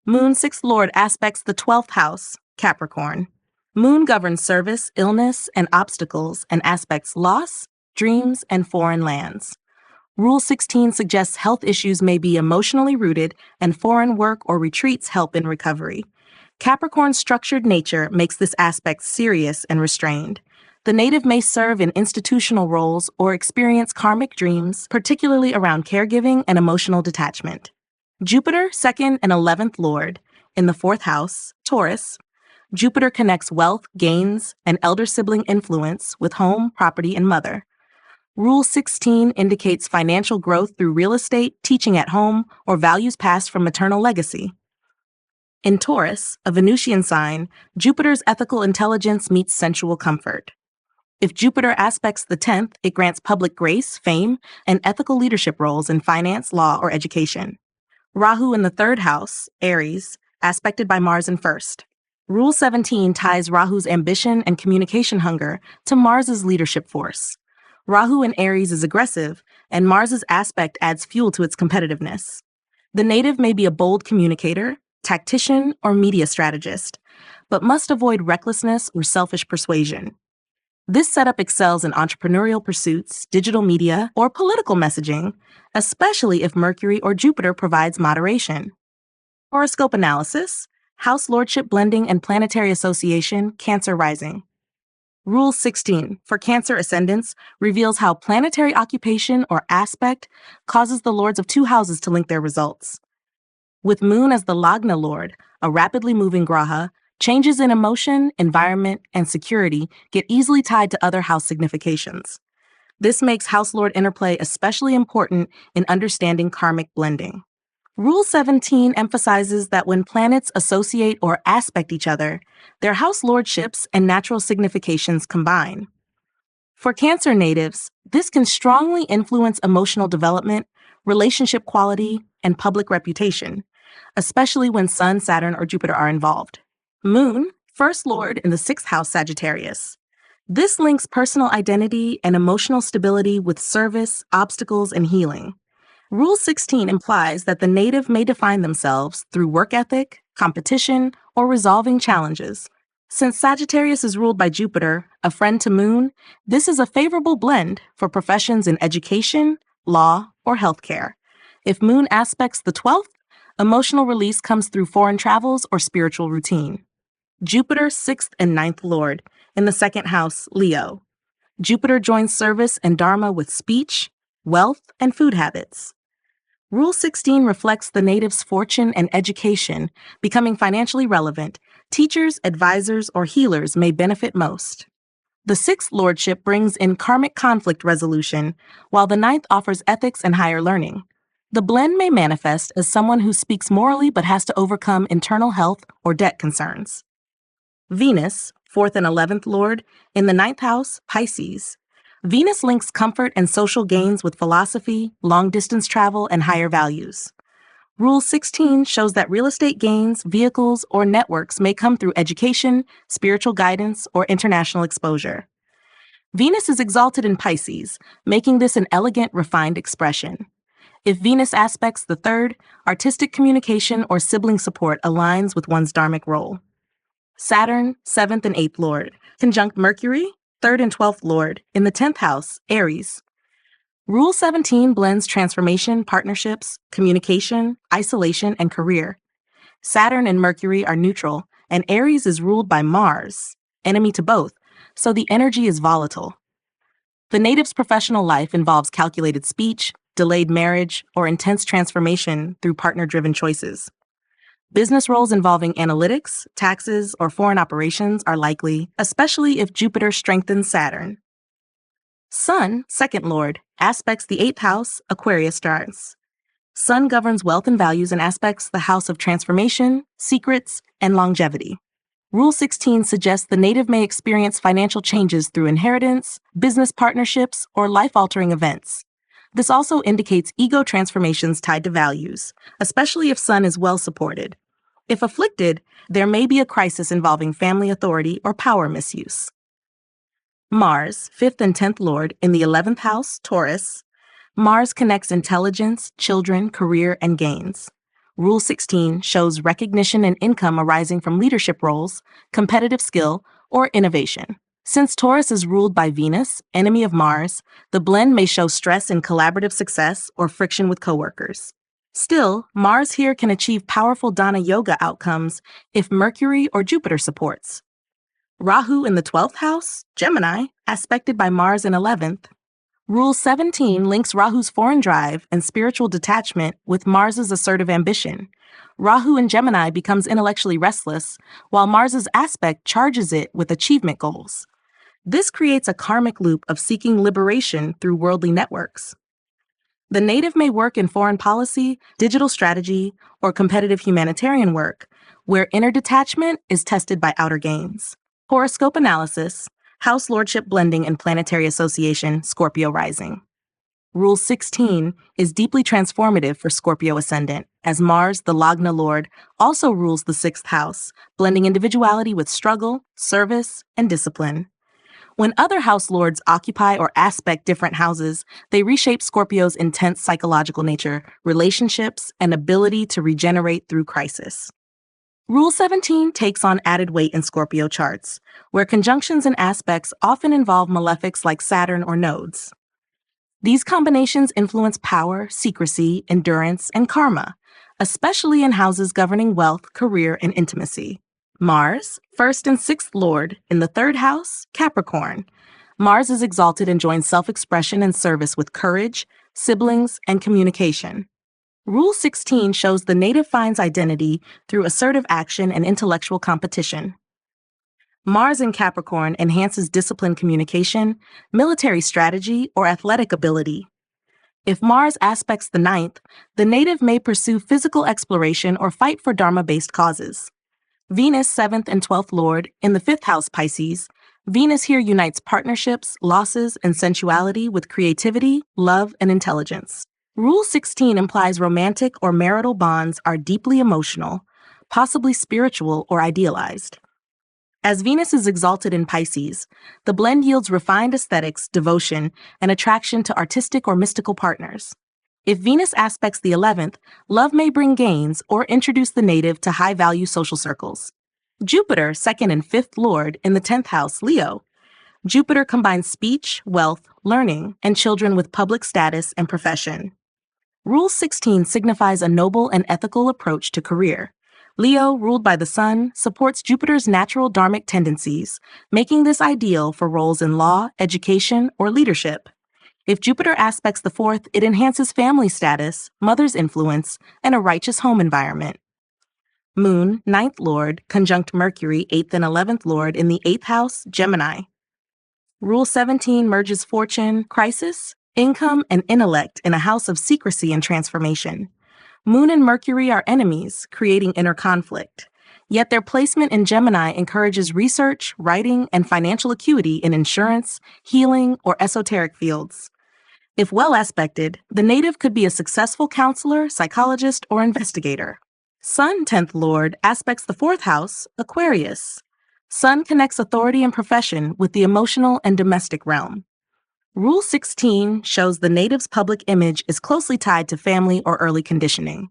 Moon, 6th Lord, aspects the 12th house, Capricorn. Moon governs service, illness, and obstacles, and aspects loss, dreams, and foreign lands. Rule 16 suggests health issues may be emotionally rooted and foreign work or retreats help in recovery. Capricorn's structured nature makes this aspect serious and restrained. The native may serve in institutional roles or experience karmic dreams, particularly around caregiving and emotional detachment. Jupiter, 2nd and 11th Lord, in the 4th house, Taurus. Jupiter connects wealth, gains, and elder sibling influence with home, property, and mother. Rule 16 indicates financial growth through real estate, teaching at home, or values passed from maternal legacy. In Taurus, a Venusian sign, Jupiter's ethical intelligence meets sensual comfort. If Jupiter aspects the 10th, it grants public grace, fame, and ethical leadership roles in finance, law, or education. Rahu in the 3rd house, Aries, aspected by Mars in 1st. Rule 17 ties Rahu's ambition and communication hunger to Mars's leadership force. Rahu in Aries is aggressive, and Mars's aspect adds fuel to its competitiveness. The native may be a bold communicator, tactician, or media strategist, but must avoid recklessness or selfish persuasion. This setup excels in entrepreneurial pursuits, digital media, or political messaging, especially if Mercury or Jupiter provides moderation. Horoscope analysis, House Lordship Blending and Planetary Association, Cancer rising. Rule 16 for Cancer ascendants reveals how planetary occupation or aspect causes the lords of 2 houses to link their results. With Moon as the Lagna lord, a rapidly moving graha, changes in emotion, environment, and security get easily tied to other house significations. This makes House Lord interplay especially important in understanding karmic blending. Rule 17 emphasizes that when planets associate or aspect each other, their house lordships and natural significations combine. For Cancer natives, this can strongly influence emotional development, relationship quality, and public reputation, especially when Sun, Saturn, or Jupiter are involved. Moon, 1st Lord in the 6th house Sagittarius. This links personal identity and emotional stability with service, obstacles, and healing. Rule 16 implies that the native may define themselves through work ethic, competition, or resolving challenges. Since Sagittarius is ruled by Jupiter, a friend to Moon, this is a favorable blend for professions in education, law, or healthcare. If Moon aspects the 12th, emotional release comes through foreign travels or spiritual routine. Jupiter, 6th and 9th Lord, in the 2nd house, Leo. Jupiter joins service and Dharma with speech, wealth, and food habits. Rule 16 reflects the native's fortune and education. Becoming financially relevant, teachers, advisors, or healers may benefit most. The 6th lordship brings in karmic conflict resolution, while the 9th offers ethics and higher learning. The blend may manifest as someone who speaks morally but has to overcome internal health or debt concerns. Venus, 4th and 11th Lord, in the 9th house, Pisces. Venus links comfort and social gains with philosophy, long-distance travel, and higher values. Rule 16 shows that real estate gains, vehicles, or networks may come through education, spiritual guidance, or international exposure. Venus is exalted in Pisces, making this an elegant, refined expression. If Venus aspects the 3rd, artistic communication or sibling support aligns with one's dharmic role. Saturn, 7th and 8th Lord, conjunct Mercury, 3rd and 12th Lord, in the 10th house, Aries. Rule 17 blends transformation, partnerships, communication, isolation, and career. Saturn and Mercury are neutral, and Aries is ruled by Mars, enemy to both, so the energy is volatile. The native's professional life involves calculated speech, delayed marriage, or intense transformation through partner-driven choices. Business roles involving analytics, taxes, or foreign operations are likely, especially if Jupiter strengthens Saturn. Sun, 2nd Lord, aspects the 8th house, Aquarius stars. Sun governs wealth and values and aspects the house of transformation, secrets, and longevity. Rule 16 suggests the native may experience financial changes through inheritance, business partnerships, or life-altering events. This also indicates ego transformations tied to values, especially if Sun is well supported. If afflicted, there may be a crisis involving family authority or power misuse. Mars, 5th and 10th Lord, in the 11th house, Taurus. Mars connects intelligence, children, career, and gains. Rule 16 shows recognition and income arising from leadership roles, competitive skill, or innovation. Since Taurus is ruled by Venus, enemy of Mars, the blend may show stress in collaborative success or friction with coworkers. Still, Mars here can achieve powerful dana yoga outcomes if Mercury or Jupiter supports. Rahu in the 12th house, Gemini, aspected by Mars in 11th. Rule 17 links Rahu's foreign drive and spiritual detachment with Mars's assertive ambition. Rahu in Gemini becomes intellectually restless, while Mars's aspect charges it with achievement goals. This creates a karmic loop of seeking liberation through worldly networks. The native may work in foreign policy, digital strategy, or competitive humanitarian work, where inner detachment is tested by outer gains. Horoscope analysis, House Lordship Blending and Planetary Association, Scorpio rising. Rule 16 is deeply transformative for Scorpio ascendant, as Mars, the Lagna Lord, also rules the 6th house, blending individuality with struggle, service, and discipline. When other house lords occupy or aspect different houses, they reshape Scorpio's intense psychological nature, relationships, and ability to regenerate through crisis. Rule 17 takes on added weight in Scorpio charts, where conjunctions and aspects often involve malefics like Saturn or nodes. These combinations influence power, secrecy, endurance, and karma, especially in houses governing wealth, career, and intimacy. Mars, 1st and 6th Lord, in the 3rd house, Capricorn. Mars is exalted and joins self-expression and service with courage, siblings, and communication. Rule 16 shows the native finds identity through assertive action and intellectual competition. Mars in Capricorn enhances disciplined communication, military strategy, or athletic ability. If Mars aspects the 9th, the native may pursue physical exploration or fight for Dharma-based causes. Venus, 7th and 12th Lord, in the 5th house Pisces, Venus here unites partnerships, losses, and sensuality with creativity, love, and intelligence. Rule 16 implies romantic or marital bonds are deeply emotional, possibly spiritual or idealized. As Venus is exalted in Pisces, the blend yields refined aesthetics, devotion, and attraction to artistic or mystical partners. If Venus aspects the 11th, love may bring gains or introduce the native to high-value social circles. Jupiter, 2nd and 5th Lord, in the 10th house, Leo. Jupiter combines speech, wealth, learning, and children with public status and profession. Rule 16 signifies a noble and ethical approach to career. Leo, ruled by the Sun, supports Jupiter's natural dharmic tendencies, making this ideal for roles in law, education, or leadership. If Jupiter aspects the 4th, it enhances family status, mother's influence, and a righteous home environment. Moon, 9th Lord, conjunct Mercury, 8th and 11th Lord, in the 8th house, Gemini. Rule 17 merges fortune, crisis, income, and intellect in a house of secrecy and transformation. Moon and Mercury are enemies, creating inner conflict. Yet their placement in Gemini encourages research, writing, and financial acuity in insurance, healing, or esoteric fields. If well aspected, the native could be a successful counselor, psychologist, or investigator. Sun, 10th Lord, aspects the 4th house, Aquarius. Sun connects authority and profession with the emotional and domestic realm. Rule 16 shows the native's public image is closely tied to family or early conditioning.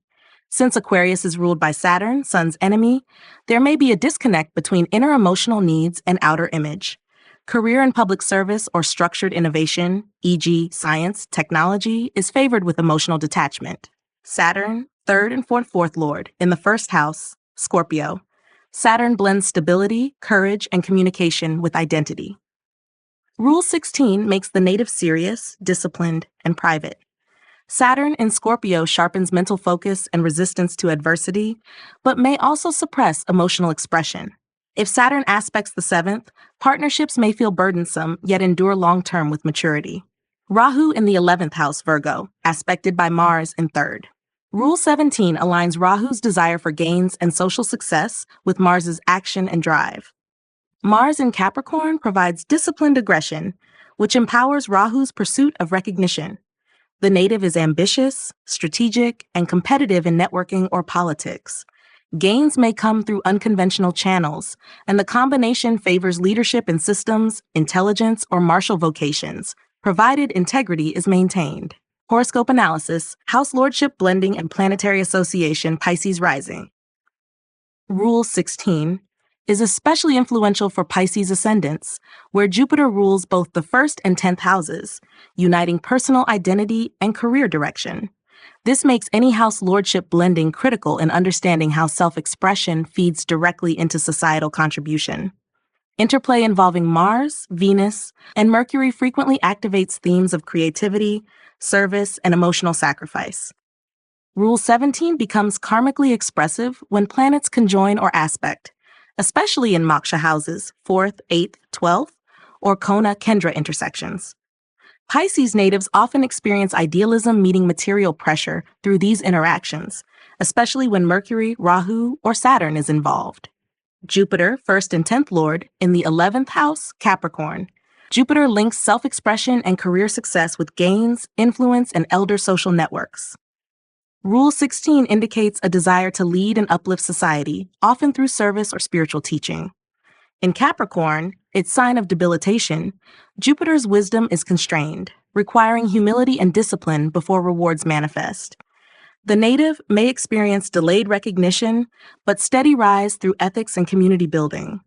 Since Aquarius is ruled by Saturn, Sun's enemy, there may be a disconnect between inner emotional needs and outer image. Career in public service or structured innovation, e.g., science, technology, is favored with emotional detachment. Saturn, 3rd and 4th Lord, in the 1st house, Scorpio. Saturn blends stability, courage, and communication with identity. Rule 16 makes the native serious, disciplined, and private. Saturn in Scorpio sharpens mental focus and resistance to adversity, but may also suppress emotional expression. If Saturn aspects the 7th, partnerships may feel burdensome yet endure long-term with maturity. Rahu in the 11th house, Virgo, aspected by Mars in 3rd. Rule 17 aligns Rahu's desire for gains and social success with Mars's action and drive. Mars in Capricorn provides disciplined aggression, which empowers Rahu's pursuit of recognition. The native is ambitious, strategic, and competitive in networking or politics. Gains may come through unconventional channels, and the combination favors leadership in systems, intelligence, or martial vocations, provided integrity is maintained. Horoscope analysis, House Lordship Blending and Planetary Association, Pisces rising. Rule 16 is especially influential for Pisces ascendants, where Jupiter rules both the 1st and 10th houses, uniting personal identity and career direction. This makes any house lordship blending critical in understanding how self-expression feeds directly into societal contribution. Interplay involving Mars, Venus, and Mercury frequently activates themes of creativity, service, and emotional sacrifice. Rule 17 becomes karmically expressive when planets conjoin or aspect, especially in moksha houses, 4th, 8th, 12th, or Kona Kendra intersections. Pisces natives often experience idealism meeting material pressure through these interactions, especially when Mercury, Rahu, or Saturn is involved. Jupiter, 1st and 10th Lord, in the 11th house, Capricorn. Jupiter links self-expression and career success with gains, influence, and elder social networks. Rule 16 indicates a desire to lead and uplift society, often through service or spiritual teaching. In Capricorn, its sign of debilitation, Jupiter's wisdom is constrained, requiring humility and discipline before rewards manifest. The native may experience delayed recognition, but steady rise through ethics and community building.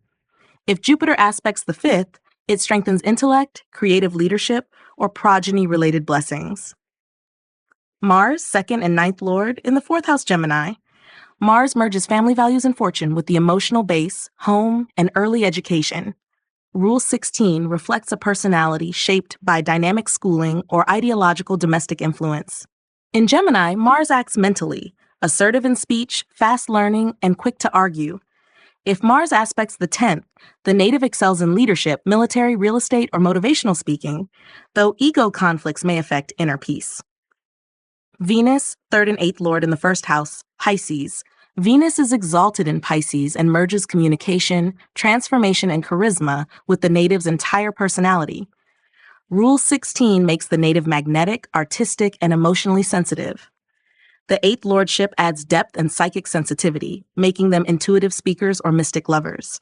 If Jupiter aspects the 5th, it strengthens intellect, creative leadership, or progeny-related blessings. Mars, 2nd and 9th Lord, in the 4th house Gemini. Mars merges family values and fortune with the emotional base, home, and early education. Rule 16 reflects a personality shaped by dynamic schooling or ideological domestic influence. In Gemini, Mars acts mentally, assertive in speech, fast learning, and quick to argue. If Mars aspects the 10th, the native excels in leadership, military, real estate, or motivational speaking, though ego conflicts may affect inner peace. Venus, 3rd and 8th Lord in the 1st house, Pisces. Venus is exalted in Pisces and merges communication, transformation, and charisma with the native's entire personality. Rule 16 makes the native magnetic, artistic, and emotionally sensitive. The 8th lordship adds depth and psychic sensitivity, making them intuitive speakers or mystic lovers.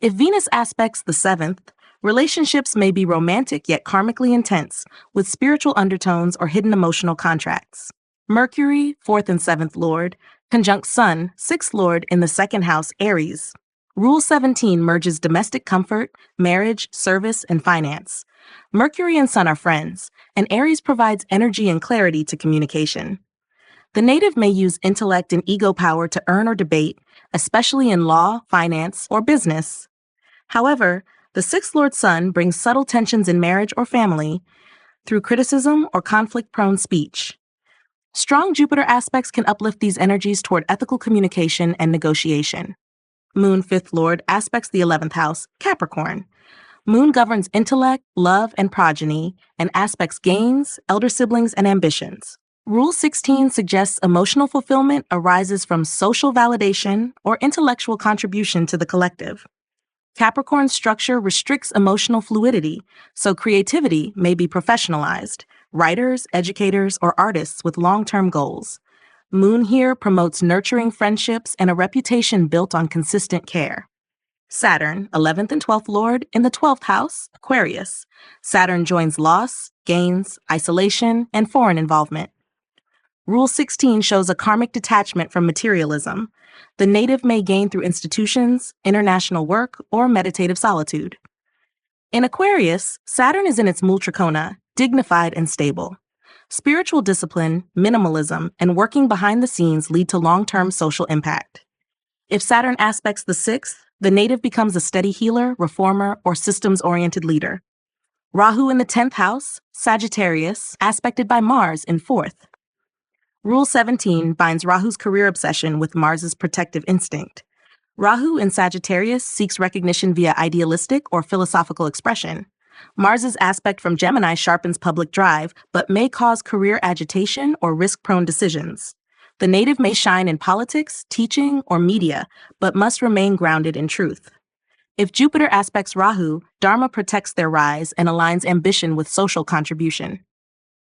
If Venus aspects the 7th, relationships may be romantic yet karmically intense, with spiritual undertones or hidden emotional contracts. Mercury, 4th and 7th Lord, conjunct Sun, 6th Lord in the 2nd house, Aries. Rule 17 merges domestic comfort, marriage, service, and finance. Mercury and Sun are friends, and Aries provides energy and clarity to communication. The native may use intellect and ego power to earn or debate, especially in law, finance, or business. However, the 6th Lord Sun brings subtle tensions in marriage or family through criticism or conflict-prone speech. Strong Jupiter aspects can uplift these energies toward ethical communication and negotiation. Moon, 5th Lord, aspects the 11th house, Capricorn. Moon governs intellect, love, and progeny, and aspects gains, elder siblings, and ambitions. Rule 16 suggests emotional fulfillment arises from social validation or intellectual contribution to the collective. Capricorn's structure restricts emotional fluidity, so creativity may be professionalized, writers, educators, or artists with long-term goals. Moon here promotes nurturing friendships and a reputation built on consistent care. Saturn, 11th and 12th Lord, in the 12th house, Aquarius. Saturn joins loss, gains, isolation, and foreign involvement. Rule 16 shows a karmic detachment from materialism. The native may gain through institutions, international work, or meditative solitude. In Aquarius, Saturn is in its mul trikona, dignified and stable. Spiritual discipline, minimalism, and working behind the scenes lead to long-term social impact. If Saturn aspects the 6th, the native becomes a steady healer, reformer, or systems-oriented leader. Rahu in the 10th house, Sagittarius, aspected by Mars in 4th. Rule 17 binds Rahu's career obsession with Mars's protective instinct. Rahu in Sagittarius seeks recognition via idealistic or philosophical expression. Mars's aspect from Gemini sharpens public drive, but may cause career agitation or risk-prone decisions. The native may shine in politics, teaching, or media, but must remain grounded in truth. If Jupiter aspects Rahu, Dharma protects their rise and aligns ambition with social contribution.